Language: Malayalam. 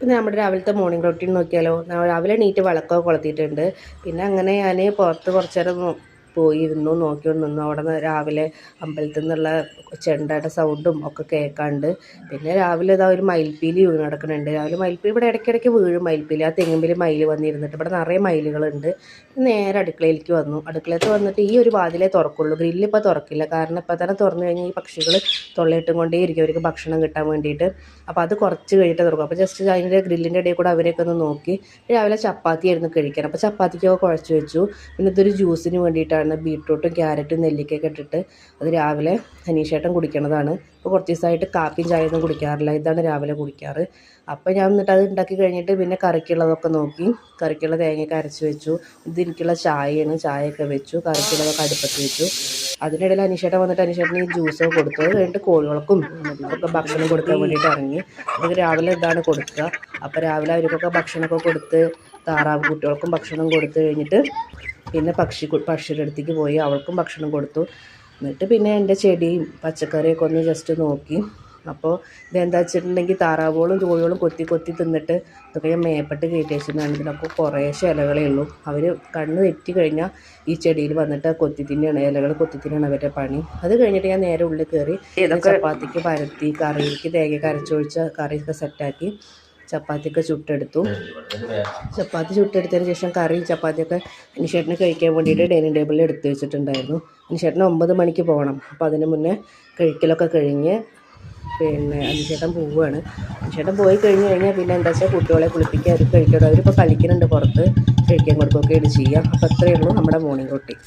പിന്നെ നമ്മുടെ രാവിലത്തെ മോർണിംഗ് റൊട്ടീൻ നോക്കിയാലോ. രാവിലെ എണീറ്റ് വിളക്കൊക്കെ കൊളുത്തിയിട്ടുണ്ട്. പിന്നെ അങ്ങനെ ഞാൻ പുറത്ത് കുറച്ച് നേരം പോയിരുന്നു, നോക്കിക്കൊണ്ട് നിന്നു. അവിടെ നിന്ന് രാവിലെ അമ്പലത്തിൽ നിന്നുള്ള ചെണ്ടയുടെ സൗണ്ടും ഒക്കെ കേൾക്കാണ്ട്. പിന്നെ രാവിലെ ഇതാ ഒരു മയിൽപ്പീലി വീണ് കിടക്കുന്നുണ്ട്. രാവിലെ മയിൽപ്പീലി ഇവിടെ ഇടയ്ക്കിടയ്ക്ക് വീഴും മയിൽപ്പീലി. ആ തെങ്ങിൻപേൽ മയിൽ വന്നിരുന്നിട്ട് ഇവിടെ നിറയെ മയിലുകളുണ്ട്. നേരെ അടുക്കളയിലേക്ക് വന്നു. അടുക്കളയിൽ വന്നിട്ട് ഈ ഒരു വാതിലേ തുറക്കുള്ളൂ, ഗ്രില്ലിപ്പോൾ തുറക്കില്ല. കാരണം ഇപ്പോൾ തന്നെ തുറന്നു കഴിഞ്ഞാൽ ഈ പക്ഷികൾ തൊള്ളയിട്ടും കൊണ്ടേ ഇരിക്കും അവർക്ക് ഭക്ഷണം കിട്ടാൻ വേണ്ടിയിട്ട്. അപ്പോൾ അത് കുറച്ച് കഴിഞ്ഞിട്ട് തുറക്കും. അപ്പോൾ ജസ്റ്റ് അതിൻ്റെ ഗ്രില്ലിൻ്റെ ഇടയിൽ കൂടെ അവരെയൊക്കെ ഒന്ന് നോക്കി. രാവിലെ ചപ്പാത്തി ആയിരുന്നു കഴിക്കാൻ. അപ്പോൾ ചപ്പാത്തിക്കൊക്കെ കുഴച്ച് വെച്ചു. പിന്നെ ഇതൊരു ജ്യൂസിന് വേണ്ടിയിട്ടാണ് ബീട്രൂട്ടും ക്യാരറ്റും നെല്ലിക്കയൊക്കെ ഇട്ടിട്ട്. അത് രാവിലെ അനീഷേട്ടൻ കുടിക്കണതാണ്. ഇപ്പോൾ കുറച്ച് ദിവസമായിട്ട് കാപ്പിയും ചായയൊന്നും കുടിക്കാറില്ല, ഇതാണ് രാവിലെ കുടിക്കാറ്. അപ്പോൾ ഞാൻ എന്നിട്ട് അത് ഉണ്ടാക്കി കഴിഞ്ഞിട്ട് പിന്നെ കറിക്കുള്ളതൊക്കെ നോക്കി. കറിക്കുള്ള തേങ്ങയൊക്കെ അരച്ച് വെച്ചു. ഇത് എനിക്കുള്ള ചായയാണ്, ചായയൊക്കെ വെച്ചു. കറിക്കുള്ളതൊക്കെ അടുപ്പത്ത് വെച്ചു. അതിനിടയിൽ അനീഷേട്ടൻ വന്നിട്ട് അനീഷേട്ടന് ഈ ജ്യൂസൊക്കെ കൊടുത്തു. അത് കഴിഞ്ഞിട്ട് കോഴികൾക്കും ഒക്കെ ഭക്ഷണം കൊടുക്കാൻ വേണ്ടിയിട്ട് ഇറങ്ങി. ഇത് രാവിലെ ഇതാണ് കൊടുക്കുക. അപ്പോൾ രാവിലെ അവർക്കൊക്കെ ഭക്ഷണമൊക്കെ കൊടുത്ത് താറാവ് കുട്ടികൾക്കും ഭക്ഷണം കൊടുത്ത് കഴിഞ്ഞിട്ട് പിന്നെ പക്ഷിയുടെ അടുത്തേക്ക് പോയി, അവൾക്കും ഭക്ഷണം കൊടുത്തു. എന്നിട്ട് പിന്നെ എൻ്റെ ചെടിയും പച്ചക്കറിയൊക്കെ ഒന്ന് ജസ്റ്റ് നോക്കി. അപ്പോൾ ഇതെന്താ വെച്ചിട്ടുണ്ടെങ്കിൽ താറാവുകളും കോഴികളും കൊത്തി കൊത്തി തിന്നിട്ട് ഇതൊക്കെ ഞാൻ മേപ്പെട്ട് കയറ്റി വെച്ചിട്ടുണ്ടാണ്. ഇതിനൊക്കെ കുറേശ്ശെ ഇലകളേ ഉള്ളൂ. അവർ കണ്ണ് തെറ്റി കഴിഞ്ഞാൽ ഈ ചെടിയിൽ വന്നിട്ട് കൊത്തി തിന്നെയാണ്, ഇലകൾ കൊത്തി തിന്നെയാണ് അവരുടെ പണി. അത് കഴിഞ്ഞിട്ട് ഞാൻ നേരെ ഉള്ളിൽ കയറി ചപ്പാത്തിക്ക് പരത്തി കറിക്ക് തേങ്ങ അരച്ചൊഴിച്ച കറിയൊക്കെ സെറ്റാക്കി ചപ്പാത്തിയൊക്കെ ചുട്ടെടുത്തു. ചപ്പാത്തി ചുട്ടെടുത്തതിന് ശേഷം കറിയും ചപ്പാത്തിയൊക്കെ അനിഷേട്ടന് കഴിക്കാൻ വേണ്ടിയിട്ട് ഡൈനിങ് ടേബിളിൽ എടുത്ത് വെച്ചിട്ടുണ്ടായിരുന്നു. അനിഷേട്ടന് 9 മണിക്ക് പോകണം. അപ്പോൾ അതിന് മുന്നേ കഴിക്കലൊക്കെ കഴിഞ്ഞ് പിന്നെ അനിഷേട്ടൻ പോവുകയാണ്. അനിഷേട്ടൻ പോയി കഴിഞ്ഞാൽ പിന്നെ എന്താ വെച്ചാൽ കുട്ടികളെ കുളിപ്പിക്കുക, അവർ കഴിക്കണം. അവരിപ്പോൾ കളിക്കുന്നുണ്ട് പുറത്ത്, കഴിക്കാൻ കൊടുക്കുകയൊക്കെയാണ് ചെയ്യുക. അപ്പോൾ അത്രയേ ഉള്ളൂ നമ്മുടെ മോർണിംഗ് റൊട്ടീൻ.